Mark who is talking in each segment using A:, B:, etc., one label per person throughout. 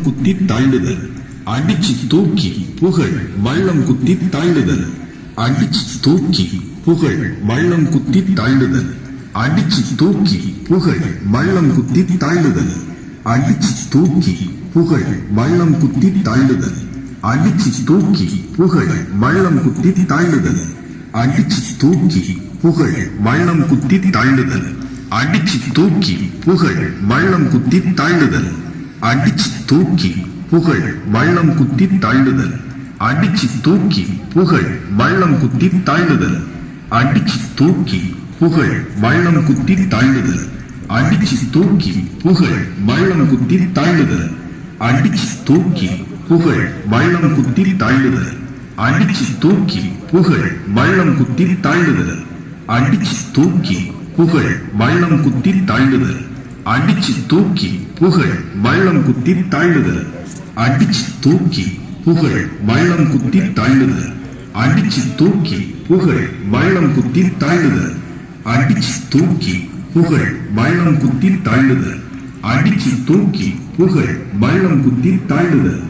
A: குத்தி தாழ்ந்துதல், அடிச்சு தூக்கி புகழ் வள்ளம் குத்தி தாழ்ந்துதல், அடிச்சு தூக்கி புகழ் வள்ளம் குத்தி தாழ்ந்துதல், அடிச்சு தூக்கி புகழ் வள்ளம் குத்தி தாழ்ந்துதல், அடிச்சு தூக்கி புகழ் வள்ளம் குத்தி தாழ்ந்துதல், அடிச்சு தூக்கி புகழ் வள்ளம் குத்தி தாழ்ந்துதல், அடிச்சு தூக்கி புகழ் வள்ளம் குத்தி தாழ்ந்துதல், அடிச்சு தூக்கி புகழ் வள்ளம் குத்தி தாழ்ந்துதல், அடிச்சு தூக்கி புகழ் வள்ளம் குத்தி தாழ்ந்துதல், அடிச்சு தூக்கி புகழ் வள்ளம் குத்தி தாழ்ந்துதல், அடிச்சு தூக்கி புகழ் வள்ளம் குத்தி தாழ்ந்துதல், அடிச்சு தூக்கி புகழ் வள்ளம் குத்தி தாழ்ந்துதல், அடிச்சு தூக்கி புகழ் வள்ளம் குத்தி தாழ்ந்துதல், அடிச்சு தூக்கி புகழ் வள்ளம் குத்தி தாழ்ந்துதல், அடிச்சு தூக்கி புகழ் வள்ளம் குத்தி தாழ்ந்துதல், அடிச்சு தூக்கி புகழ் வள்ளம் குத்தி தாழ்ந்துதல், அடிச்சு தூக்கி புகழ் வள்ளம் குத்தி தாழ்ந்துதல், அடிச்சு தூக்கி புகழ் வள்ளம் குத்தி தாழ்ந்துதல், அடிச்சு தூக்கி புகழ் வள்ளம் குத்தி தாழ்ந்துதல், அடிச்சு தூக்கி புகழ் வள்ளம் குத்தி தாழ்ந்துதல், அடிச்சு தூக்கி புகழ் வள்ளம் குத்தி தாழ்ந்துதல்,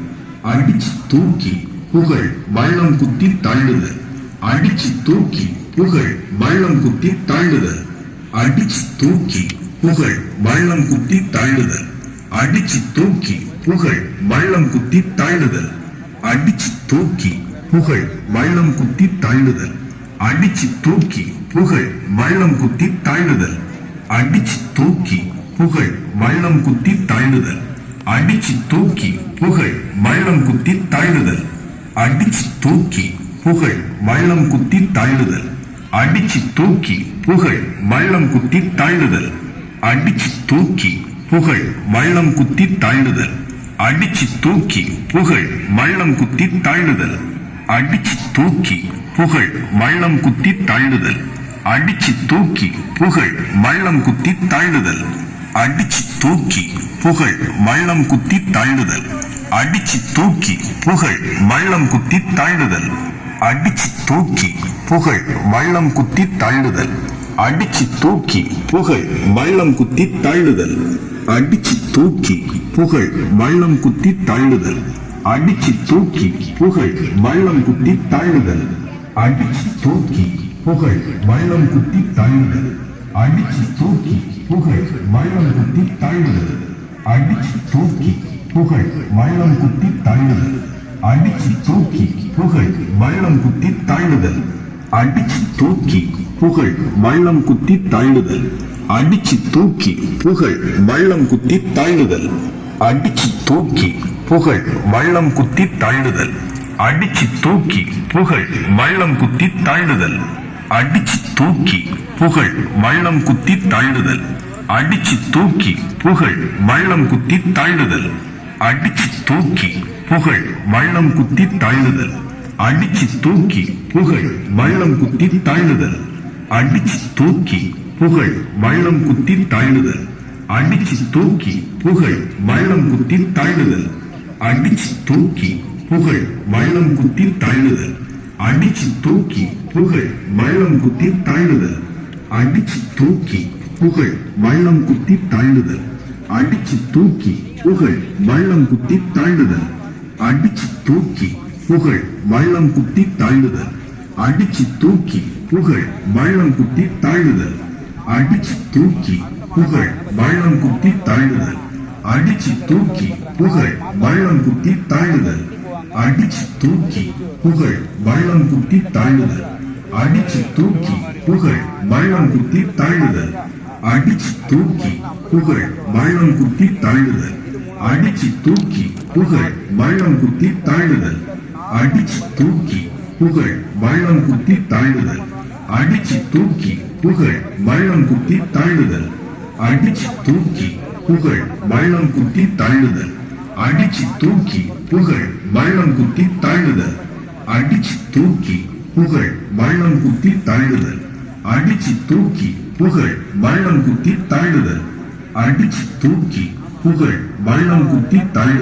A: அடிச்சு தூக்கி புகழ் வள்ளம் குத்தி தாழ்ந்துதல், அடிச்சு தூக்கி புகழ் வள்ளம் குத்தி தாழ்ந்துதல், அடிச்சு தூக்கி புகழ் வள்ளம் குத்தி தாழ்ந்துதல், அடிச்சு தூக்கி புகழ் வள்ளம் குத்தி தாழ்ந்துதல், அடிச்சு தூக்கி புகழ் வள்ளம் குத்தி தாழ்ந்துதல், அடிச்சு தூக்கி புகழ் வள்ளம் குத்தி தாழ்ந்துதல், அடிச்சு தூக்கி புகழ் வள்ளம் குத்தி தாழ்ந்துதல், அடிச்சு தூக்கி புகழ் வள்ளம் குத்தி தாழ்ந்துதல், அடிச்சு தூக்கி புகழ் வள்ளம் குத்தி தாழ்ந்துதல், அடிச்சு தூக்கி புகழ் வள்ளம் குத்தி தாழ்ந்துதல், அடிச்சு தூக்கி புகழ் வள்ளம் குத்தி தாழ்ந்துதல், அடிச்சு தூக்கி புகழ் வள்ளம் குத்தி தாழ்ந்துதல், அடிச்சு தூக்கி புகழ் வள்ளம் குத்தி தாழ்ந்துதல், அடிச்சு தூக்கி புகழ் வள்ளம் குத்தி தாழ்ந்துதல், அடிச்சு தூக்கி புகழ் வள்ளம் குத்தி தாழ்ந்துதல், அடிச்சு தூக்கி புகழ் வள்ளம் குத்தி தாழ்ந்துதல், அடிச்சு தூக்கி புகழ் வள்ளம் குத்தி தாழ்ந்துதல், அடிச்சு தூக்கி புகழ் வள்ளம் குத்தி தாழ்ந்துதல், அடிச்சு தூக்கி புகழ் வள்ளம் குத்தி தாழ்ந்துதல், அடிச்சு தூக்கி புகழ் வள்ளம் குத்தி தாழ்ந்துதல், அடிச்சு தூக்கி புகழ் வள்ளம் குத்தி தாழ்ந்துதல், அடிச்சு தூக்கி புகழ் வள்ளம் குத்தி தாழ்ந்துதல், அடிச்சு தூக்கி புகழ் வள்ளம் குத்தி தாழ்ந்துதல், அடிச்சு தூக்கி புகழ் வள்ளம் குத்தி தாழ்ந்துதல், அடிச்சு தூக்கி புகழ் வள்ளம் குத்தி தாழ்ந்துதல், அடிச்சு தூக்கி புகழ் வள்ளம் குத்தி தாழ்ந்துதல், அடிச்சு தூக்கி புகழ் வள்ளம் குத்தி தாழ்ந்துதல், அடிச்சு தூக்கி புகழ் வள்ளம் குத்தி தாழ்ந்துதல், அடிச்சு தூக்கி புகழ் வள்ளம் குத்தி தாழ்ந்துதல், அடிச்சு தூக்கி புகழ் வள்ளம் குத்தி தாழ்ந்துதல், அடிச்சு தூக்கி புகழ் வள்ளம் குத்தி தாழ்ந்துதல், அடிச்சு தூக்கி புகழ் வள்ளம் குத்தி தாழ்ந்துதல், அடிச்சு தூக்கி புகழ் வள்ளம் குத்தி தாழ்ந்துதல், அடிச்சு தூக்கி புகழ் வள்ளம் குத்தி தாழ்ந்துதல், அடிச்சு தூக்கி புகழ் வள்ளம் குத்தி தாழ்ந்துதல், அடிச்சு தூக்கி புகழ் வள்ளம் குத்தி தாழ்ந்துதல், அடிச்சு தூக்கி புகழ் வள்ளம் குத்தி தாழ்ந்துதல், அடிச்சு தூக்கி புகழ் வள்ளம் குத்தி தாழ்ந்துதல், அடிச்சு தூக்கி புகழ் வள்ளம் குத்தி தாழ்ந்துதல், அடிச்சு தூக்கி புகழ் வள்ளம் குத்தி தாழ்ந்துதல், அடிச்சு தூக்கி புகழ் வள்ளம் குத்தி தாழ்ந்துதல், அடிச்சு தூக்கி புகழ் வள்ளம் குத்தி தாழ்ந்துதல், அடிச்சு தூக்கி புகழ் வள்ளம் குத்தி தாழ்ந்துதல், அடிச்சு தூக்கி புகழ் வள்ளம் குத்தி தாழ்ந்துதல், அடிச்சு தூக்கி புகழ் வள்ளம் குத்தி தாழ்ந்துதல், அடிச்சு தூக்கி புகழ் வள்ளம் குத்தி தாழ்ந்துதல், அடிச்சு தூக்கி புகழ் வள்ளம் குத்தி தாழ்ந்துதல், அடிச்சு தூக்கி புகழ் வள்ளம் குத்தி தாழ்ந்துதல், அடிச்சு தூக்கி புகழ் வள்ளம் குத்தி தாழ்ந்துதல், அடிச்சு தூக்கி புகழ் வள்ளம் குத்தி தாழ்ந்துதல், அடிச்சு தூக்கி புகழ் வள்ளம் குத்தி தாழ்ந்துதல், அடிச்சு தூக்கி புகழ் வள்ளம் குத்தி தாழ்ந்துதல்.